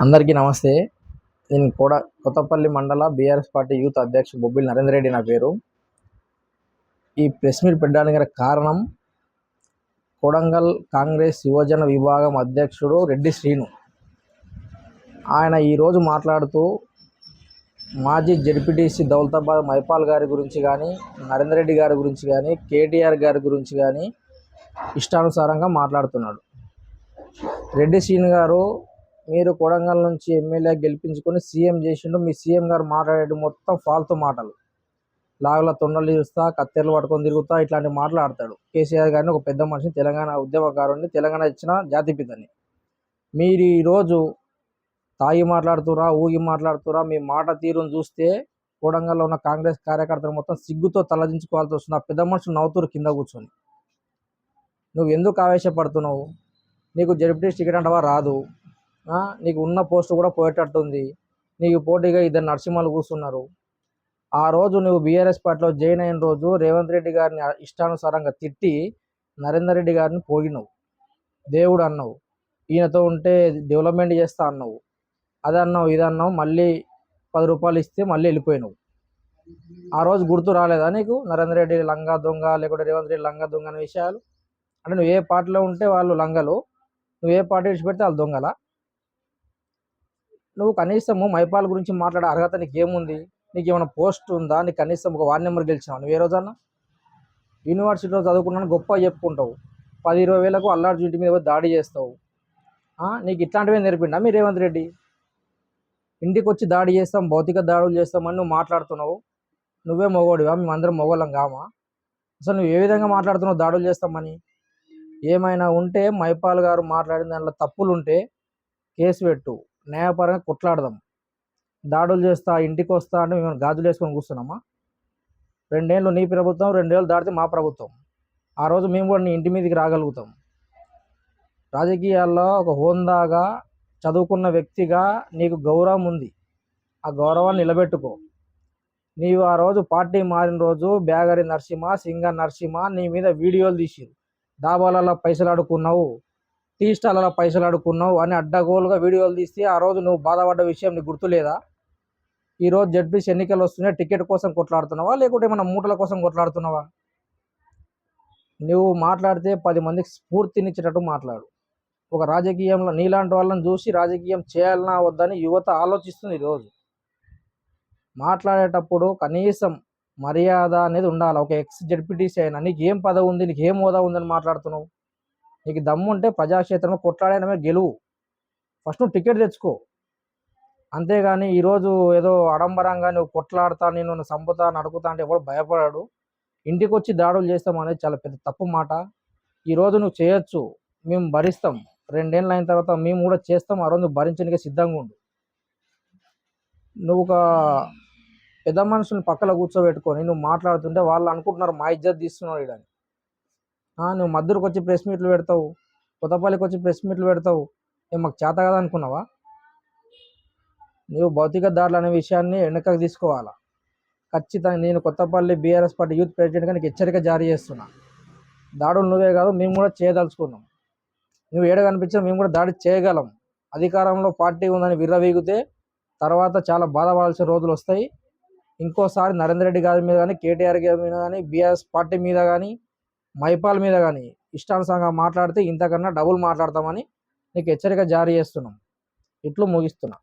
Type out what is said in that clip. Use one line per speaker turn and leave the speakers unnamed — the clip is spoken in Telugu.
అందరికీ నమస్తే. నేను కూడా కొత్తపల్లి మండల బీఆర్ఎస్ పార్టీ యూత్ అధ్యక్షుడు బొబ్బిలి నరేందర్ రెడ్డి నా పేరు. ఈ ప్రెస్ మీట్ పెట్టడానికి గల కారణం కొడంగల్ కాంగ్రెస్ యువజన విభాగం అధ్యక్షుడు రెడ్డి శ్రీను. ఆయన ఈరోజు మాట్లాడుతూ మాజీ జెడ్పీటీసీ దౌలతాబాద్ మైపాల్ గారి గురించి కానీ, నరేందర్ రెడ్డి గారి గురించి కానీ, కేటీఆర్ గారి గురించి కానీ ఇష్టానుసారంగా మాట్లాడుతున్నాడు. రెడ్డి శ్రీను గారు, మీరు కొడంగల్ నుంచి ఎమ్మెల్యే గెలిపించుకొని సీఎం చేసిండు. మీ సీఎం గారు మాట్లాడేది మొత్తం ఫాల్తు మాటలు. లాగుల తొండలు చూస్తా, కత్తెరలు పట్టుకొని తిరుగుతా, ఇట్లాంటి మాట్లాడతాడు. కేసీఆర్ గారిని ఒక పెద్ద మనిషిని, తెలంగాణ ఉద్యమకారుని, తెలంగాణ ఇచ్చిన జాతిపితని. మీరు ఈరోజు తాగి మాట్లాడుతురా, ఊగి మాట్లాడుతురా, మీ మాట తీరును చూస్తే కొడంగల్లో ఉన్న కాంగ్రెస్ కార్యకర్తలు మొత్తం సిగ్గుతో తలదించుకోవాల్సి వస్తుంది. ఆ పెద్ద మనుషులు నవ్వుతూరు కింద కూర్చొని. నువ్వు ఎందుకు ఆవేశపడుతున్నావు? నీకు జెడ్పీటీసీ టికెట్ అంటవా రాదు. నీకు ఉన్న పోస్టు కూడా పోయేటట్టుంది. నీకు పోటీగా ఇద్దరు నరసింహలు కూర్చున్నారు. ఆ రోజు నువ్వు బీఆర్ఎస్ పార్టీలో జాయిన్ అయిన రోజు రేవంత్ రెడ్డి గారిని ఇష్టానుసారంగా తిట్టి నరేందర్ రెడ్డి గారిని పోగినావు, దేవుడు అన్నావు, ఈయనతో ఉంటే డెవలప్మెంట్ చేస్తా అన్నావు, అది అన్నావు, ఇది అన్నావు, మళ్ళీ 10 రూపాయలు ఇస్తే మళ్ళీ వెళ్ళిపోయినావు. ఆ రోజు గుర్తు రాలేదా నీకు నరేందర్ రెడ్డి లంగా దొంగ, లేకుంటే రేవంత్ రెడ్డి లంగా దొంగ అనే విషయాలు? అంటే నువ్వు ఏ పార్టీలో ఉంటే వాళ్ళు లంగలు, నువ్వు ఏ పార్టీ విడిచిపెడితే వాళ్ళు దొంగలా? నువ్వు కనీసము మైపాల్ గురించి మాట్లాడే అర్హత నీకు ఏముంది? నీకు ఏమైనా పోస్ట్ ఉందా? నీకు కనీసం ఒక వార్డు నెంబర్ గెలిచినావు నువ్వు ఏ రోజన్నా? యూనివర్సిటీలో చదువుకున్నాను గొప్ప చెప్పుకుంటావు, 10-20 వేలకు అల్లార్జు ఇంటి మీద దాడి చేస్తావు. నీకు ఇట్లాంటివే నేర్పిండా మీ రేవంత్ రెడ్డి? ఇంటికి వచ్చి దాడి చేస్తాం, భౌతిక దాడులు చేస్తామని నువ్వు మాట్లాడుతున్నావు. నువ్వే మొగోడివా? మేమందరం మొగోళ్ళం కామా? అసలు నువ్వు ఏ విధంగా మాట్లాడుతున్నావు దాడులు చేస్తామని? ఏమైనా ఉంటే మైపాల్ గారు మాట్లాడిన దాంట్లో తప్పులుంటే కేసు పెట్టు, న్యాయపరంగా కొట్లాడదాం. దాడులు చేస్తా, ఇంటికి వస్తా అంటే మేము గాజులు వేసుకొని కూర్చున్నామా? 2 ఏళ్ళు నీ ప్రభుత్వం, 2 ఏళ్ళు దాటితే మా ప్రభుత్వం. ఆ రోజు మేము కూడా నీ ఇంటి మీదకి రాగలుగుతాం. రాజకీయాల్లో ఒక హోందాగా చదువుకున్న వ్యక్తిగా నీకు గౌరవం ఉంది. ఆ గౌరవాన్ని నిలబెట్టుకో. నీవు ఆ రోజు పార్టీ మారిన రోజు బ్యాగరి నరసింహ, సింగ నరసింహ నీ మీద వీడియోలు తీసిరు. డాబాలలో పైసలు అడుక్కున్నావు, టీ స్టాల్లో పైసలు అడుక్కున్నావు అని అడ్డగోలుగా వీడియోలు తీస్తే ఆ రోజు నువ్వు బాధపడ్డ విషయం నీకు గుర్తులేదా? ఈరోజు జడ్పీసీ ఎన్నికలు వస్తున్నాయి, టికెట్ కోసం కొట్లాడుతున్నావా, లేకుంటే ఏమైనా మూటల కోసం కొట్లాడుతున్నావా? నువ్వు మాట్లాడితే 10 మందికి స్ఫూర్తినిచ్చేటట్టు మాట్లాడు. ఒక రాజకీయంలో నీలాంటి వాళ్ళని చూసి రాజకీయం చేయాలన్నా వద్దని యువత ఆలోచిస్తుంది. ఈరోజు మాట్లాడేటప్పుడు కనీసం మర్యాద అనేది ఉండాలి. ఒక ఎక్స్ జడ్పీటీసీ అయినా నీకు ఏం పదవి ఉంది, నీకు ఏం హోదా ఉందని మాట్లాడుతున్నావు? నీకు దమ్ము ఉంటే ప్రజాక్షేత్రంలో కొట్లాడమే గెలువు. ఫస్ట్ నువ్వు టికెట్ తెచ్చుకో. అంతేగాని ఈరోజు ఏదో ఆడంబరంగా నువ్వు కొట్లాడతా, నేను చంపుతా, నడుకుతా అంటే ఎవడు భయపడాడు. ఇంటికి వచ్చి దాడులు చేస్తాం అనేది చాలా పెద్ద తప్పు మాట. ఈరోజు నువ్వు చేయొచ్చు, మేము భరిస్తాం. 2 ఏళ్ళు అయిన తర్వాత మేము కూడా చేస్తాం. ఆ రోజు నువ్వు భరించడానికి సిద్ధంగా ఉండు. నువ్వు ఒక పెద్ద మనుషుని పక్కన కూర్చోబెట్టుకొని నువ్వు మాట్లాడుతుంటే వాళ్ళు అనుకుంటున్నారు మా ఇజ్జత్ తీస్తున్నావు ఇడని. నువ్వు మద్దూరుకు వచ్చి ప్రెస్ మీట్లు పెడతావు, కొత్తపల్లికి వచ్చి ప్రెస్ మీట్లు పెడతావు. మాకు చేత కదా అనుకున్నావా? నువ్వు భౌతిక దాడులు అనే విషయాన్ని వెనకకు తీసుకోవాలా. ఖచ్చితంగా నేను కొత్తపల్లి బీఆర్ఎస్ పార్టీ యూత్ ప్రెసిడెంట్గా నీకు హెచ్చరిక జారీ చేస్తున్నా. దాడులు నువ్వే కాదు, మేము కూడా చేయదలుచుకున్నాం. నువ్వు ఏడ కనిపించినా మేము కూడా దాడి చేయగలం. అధికారంలో పార్టీ ఉందని విర్రవీగితే తర్వాత చాలా బాధపడాల్సిన రోజులు వస్తాయి. ఇంకోసారి నరేందర్ రెడ్డి గారి మీద కానీ, కేటీఆర్ గారి మీద కానీ, బీఆర్ఎస్ పార్టీ మీద కానీ, మైపాల్ మీద కానీ ఇష్టానుసారంగా మాట్లాడితే ఇంతకన్నా డబుల్ మాట్లాడతామని నీకు హెచ్చరిక జారీ చేస్తున్నాం. ఇట్లు ముగిస్తున్నా.